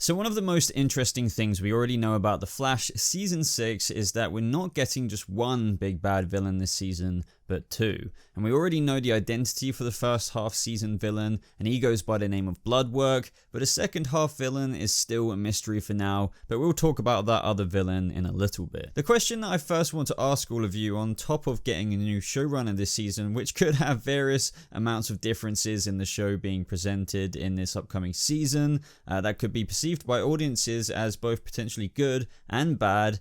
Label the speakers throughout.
Speaker 1: So one of the most interesting things we already know about The Flash Season 6 is that we're not getting just one big bad villain this season, but two. And we already know the identity for the first half season villain, and he goes by the name of Bloodwork, but a second half villain is still a mystery for now, but we'll talk about that other villain in a little bit. The question that I first want to ask all of you, on top of getting a new showrunner this season, which could have various amounts of differences in the show being presented in this upcoming season, that could be perceived by audiences as both potentially good and bad,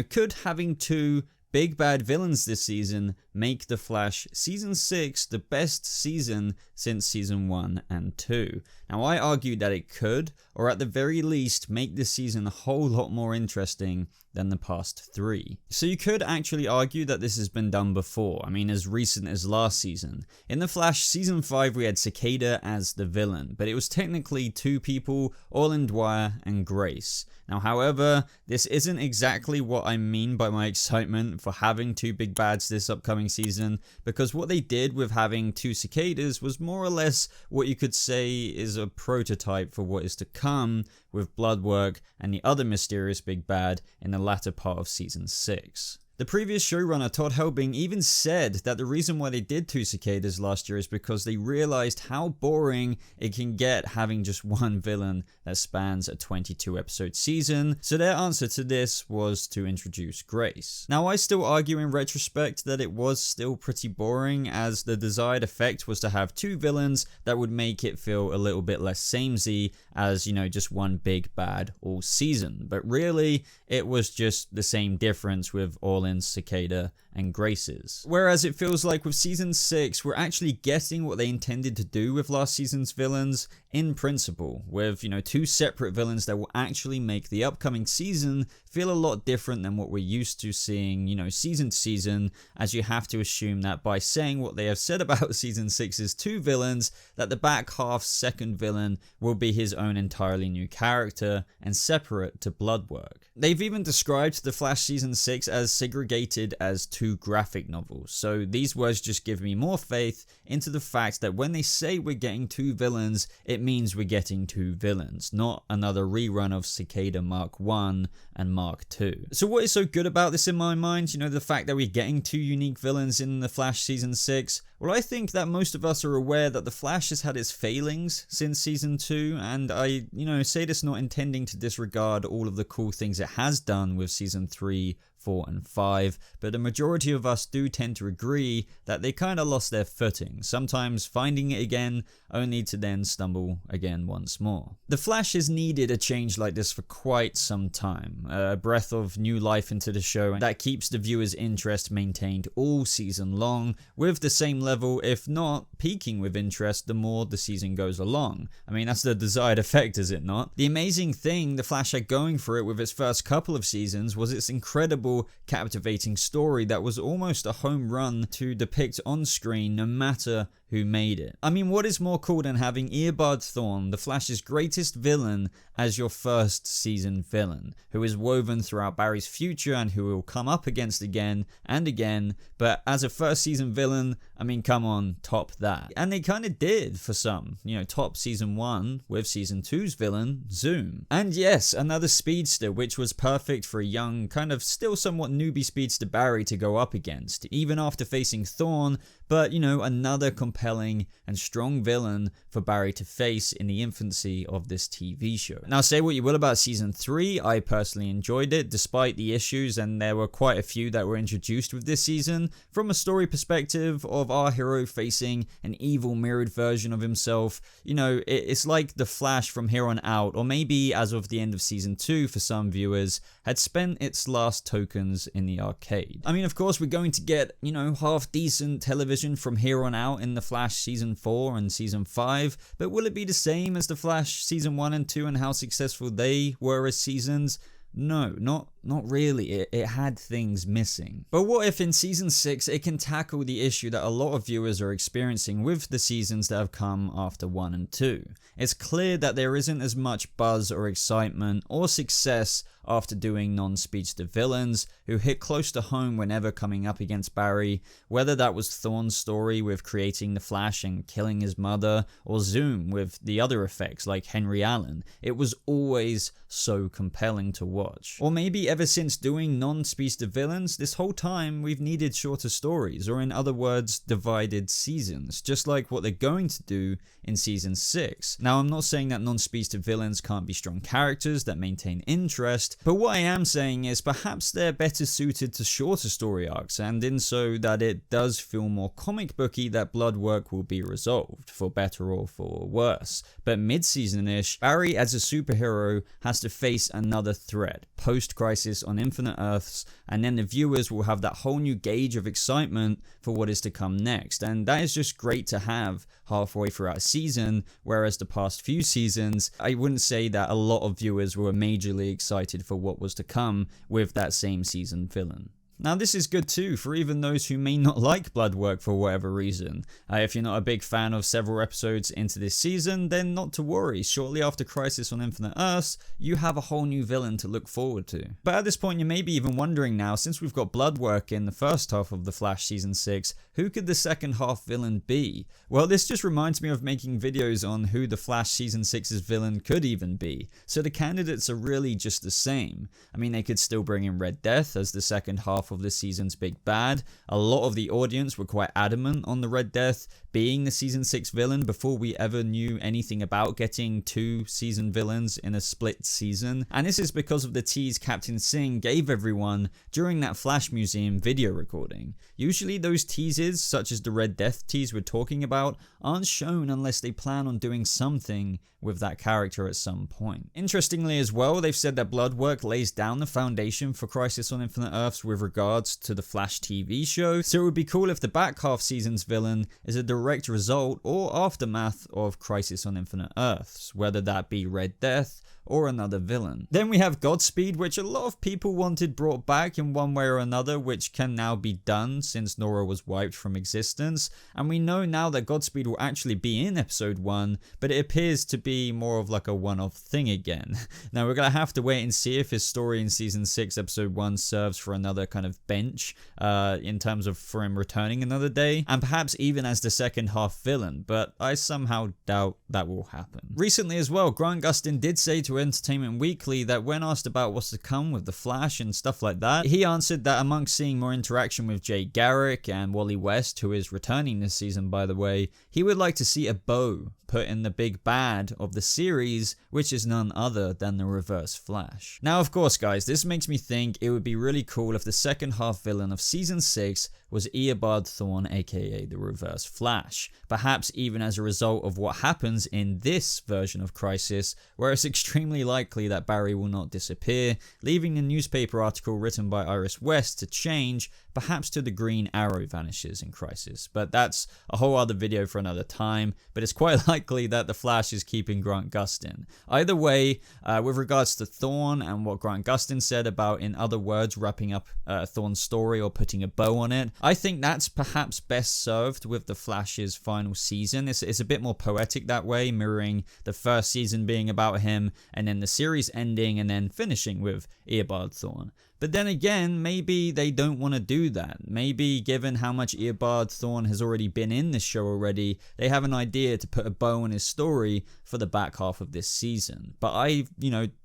Speaker 1: could having two big bad villains this season make The Flash Season 6 the best season since Season 1 and 2? Now I argue that it could, or at the very least make this season a whole lot more interesting than the past three. So you could actually argue that this has been done before, as recent as last season. In The Flash Season 5 we had Cicada as the villain, but it was technically two people, Orlin Dwyer and Grace. Now however, this isn't exactly what I mean by my excitement for having two big bads this upcoming season, because what they did with having two cicadas was more or less what you could say is a prototype for what is to come with Bloodwork and the other mysterious big bad in the latter part of Season 6. The previous showrunner Todd Helbing even said that the reason why they did two cicadas last year is because they realized how boring it can get having just one villain that spans a 22 episode season, so their answer to this was to introduce Grace. Now I still argue in retrospect that it was still pretty boring, as the desired effect was to have two villains that would make it feel a little bit less samey as, just one big bad all season, but really it was just the same difference with Orlin's, Cicada, and Grace's. Whereas it feels like with Season 6, we're actually getting what they intended to do with last season's villains in principle, with, two separate villains that will actually make the upcoming season feel a lot different than what we're used to seeing, season to season, as you have to assume that by saying what they have said about Season 6's two villains, that the back half's second villain will be his own entirely new character and separate to Bloodwork. They've even described The Flash Season 6 as segregated as two graphic novels, so these words just give me more faith into the fact that when they say we're getting two villains, it means we're getting two villains, not another rerun of Cicada Mark 1 and Mark 2. So what is so good about this in my mind? The fact that we're getting two unique villains in The Flash Season 6? Well, I think that most of us are aware that The Flash has had its failings since Season 2, and I, say this not intending to disregard all of the cool things it has done with Season 3, 4 and 5, but the majority of us do tend to agree that they kind of lost their footing, sometimes finding it again only to then stumble again once more. The Flash has needed a change like this for quite some time, a breath of new life into the show that keeps the viewer's interest maintained all season long, with the same level, if not peaking with interest the more the season goes along. That's the desired effect, is it not? The amazing thing The Flash had going for it with its first couple of seasons was its incredible, captivating story that was almost a home run to depict on screen no matter who made it. What is more cool than having Eobard Thawne, the Flash's greatest villain, as your first season villain, who is woven throughout Barry's future and who will come up against again and again, but as a first season villain, come on, top that. And they kind of did for some, top Season 1 with Season 2's villain, Zoom. And yes, another speedster, which was perfect for a young, kind of still somewhat newbie speedster Barry to go up against, even after facing Thawne, but another compelling and strong villain for Barry to face in the infancy of this TV show. Now say what you will about Season 3, I personally enjoyed it despite the issues, and there were quite a few that were introduced with this season, from a story perspective of our hero facing an evil mirrored version of himself. It's like The Flash from here on out, or maybe as of the end of Season 2 for some viewers, had spent its last tokens in the arcade. Of course we're going to get, half decent television from here on out in The Flash Season 4 and Season 5, but will it be the same as The Flash Season 1 and 2 and how successful they were as seasons? No, not not really. It had things missing. But what if in season 6 it can tackle the issue that a lot of viewers are experiencing with the seasons that have come after 1 and 2? It's clear that there isn't as much buzz or excitement or success after doing non-speedster villains who hit close to home whenever coming up against Barry, whether that was Thorne's story with creating the Flash and killing his mother, or Zoom with the other effects like Henry Allen. It was always so compelling to watch. Or maybe ever since doing non-speedster villains, this whole time we've needed shorter stories, or in other words, divided seasons, just like what they're going to do in season 6. Now, I'm not saying that non-speedster villains can't be strong characters that maintain interest, but what I am saying is perhaps they're better suited to shorter story arcs, and in so that it does feel more comic booky that blood work will be resolved, for better or for worse. But mid-season-ish, Barry as a superhero has to face another threat, post-Crisis on Infinite Earths, and then the viewers will have that whole new gauge of excitement for what is to come next, and that is just great to have halfway throughout a season, whereas the past few seasons, I wouldn't say that a lot of viewers were majorly excited for what was to come with that same season villain. Now this is good too for even those who may not like blood work for whatever reason. If you're not a big fan of several episodes into this season, then not to worry, shortly after Crisis on Infinite Earths, you have a whole new villain to look forward to. But at this point you may be even wondering now, since we've got blood work in the first half of The Flash season 6, who could the second half villain be? Well, this just reminds me of making videos on who The Flash season 6's villain could even be, so the candidates are really just the same. I mean, they could still bring in Red Death as the second half of this season's big bad. A lot of the audience were quite adamant on the Red Death being the season 6 villain before we ever knew anything about getting 2 season villains in a split season, and this is because of the tease Captain Singh gave everyone during that Flash Museum video recording. Usually those teases, such as the Red Death tease we're talking about, aren't shown unless they plan on doing something with that character at some point. Interestingly as well, they've said that blood work lays down the foundation for Crisis on Infinite Earths with regards to the Flash TV show, so it would be cool if the back half season's villain is a direct result or aftermath of Crisis on Infinite Earths, whether that be Red Death or another villain. Then we have Godspeed, which a lot of people wanted brought back in one way or another, which can now be done since Nora was wiped from existence, and we know now that Godspeed will actually be in episode 1, but it appears to be more of like a one-off thing again. Now we're gonna have to wait and see if his story in season 6 episode 1 serves for another kind of bench in terms of for him returning another day, and perhaps even as the second half villain, but I somehow doubt that will happen. Recently as well, Grant Gustin did say to Entertainment Weekly that when asked about what's to come with the Flash and stuff like that, he answered that amongst seeing more interaction with Jay Garrick and Wally West, who is returning this season by the way, he would like to see a bow put in the big bad of the series, which is none other than the Reverse Flash. Now of course guys, this makes me think it would be really cool if the second half villain of season 6 was Eobard Thawne, aka the Reverse Flash, perhaps even as a result of what happens in this version of Crisis, where it's extremely likely that Barry will not disappear, leaving the newspaper article written by Iris West to change, perhaps to the Green Arrow vanishes in Crisis. But that's a whole other video for another time, but it's quite likely that the Flash is keeping Grant Gustin. Either way, with regards to Thawne and what Grant Gustin said about, in other words, wrapping up Thawne's story or putting a bow on it, I think that's perhaps best served with the Flash's final season. It's a bit more poetic that way, mirroring the first season being about him, and then the series ending and then finishing with Eobard Thawne. But then again, maybe they don't want to do that. Maybe given how much Eobard Thawne has already been in this show already, they have an idea to put a bow on his story for the back half of this season. But I,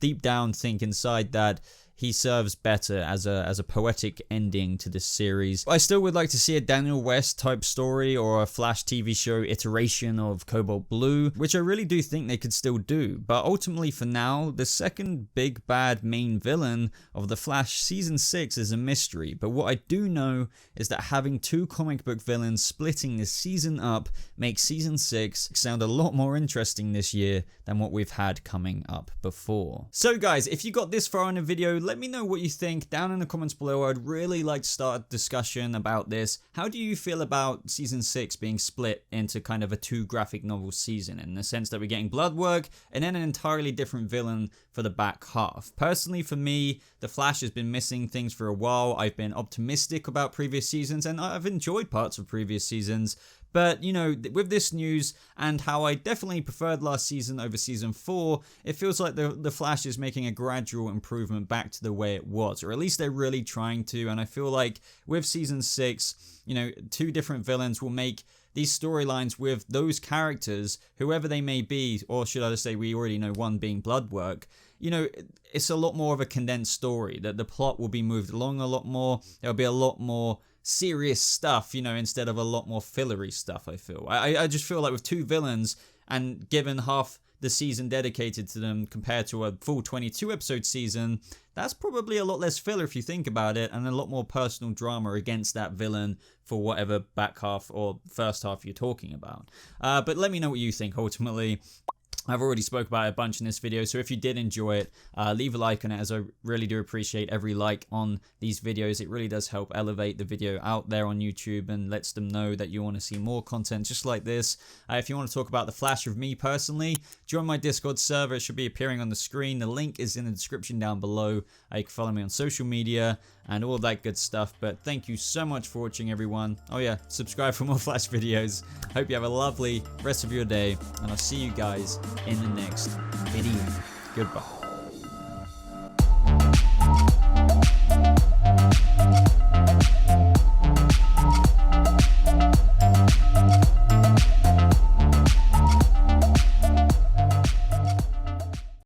Speaker 1: deep down think inside that he serves better as a poetic ending to this series. I still would like to see a Daniel West type story or a Flash TV show iteration of Cobalt Blue, which I really do think they could still do. But ultimately for now, the second big bad main villain of the Flash season 6 is a mystery. But what I do know is that having 2 comic book villains splitting this season up makes season 6 sound a lot more interesting this year than what we've had coming up before. So guys, if you got this far in the video, let me know what you think down in the comments below. I'd really like to start a discussion about this. How do you feel about season 6 being split into kind of a 2 graphic novel season, in the sense that we're getting blood work and then an entirely different villain for the back half? Personally, for me, The Flash has been missing things for a while. I've been optimistic about previous seasons, and I've enjoyed parts of previous seasons. But, you know, with this news and how I definitely preferred last season over season 4, it feels like the Flash is making a gradual improvement back to the way it was, or at least they're really trying to. And I feel like with season 6, you know, 2 different villains will make these storylines with those characters, whoever they may be, or should I just say we already know one being Bloodwork, you know, it's a lot more of a condensed story, that the plot will be moved along a lot more. There'll be a lot more serious stuff, you know, instead of a lot more fillery stuff, I feel. I just feel like with 2 villains, and given half the season dedicated to them compared to a full 22 episode season, that's probably a lot less filler if you think about it, and a lot more personal drama against that villain for whatever back half or first half you're talking about. But let me know what you think ultimately. I've already spoke about it a bunch in this video, so if you did enjoy it, leave a like on it, as I really do appreciate every like on these videos. It really does help elevate the video out there on YouTube and lets them know that you want to see more content just like this. If you want to talk about The Flash with me personally, join my Discord server. It should be appearing on the screen. The link is in the description down below. You can follow me on social media and all that good stuff. But thank you so much for watching, everyone. Oh yeah, subscribe for more Flash videos. Hope you have a lovely rest of your day, and I'll see you guys in the next video. Goodbye.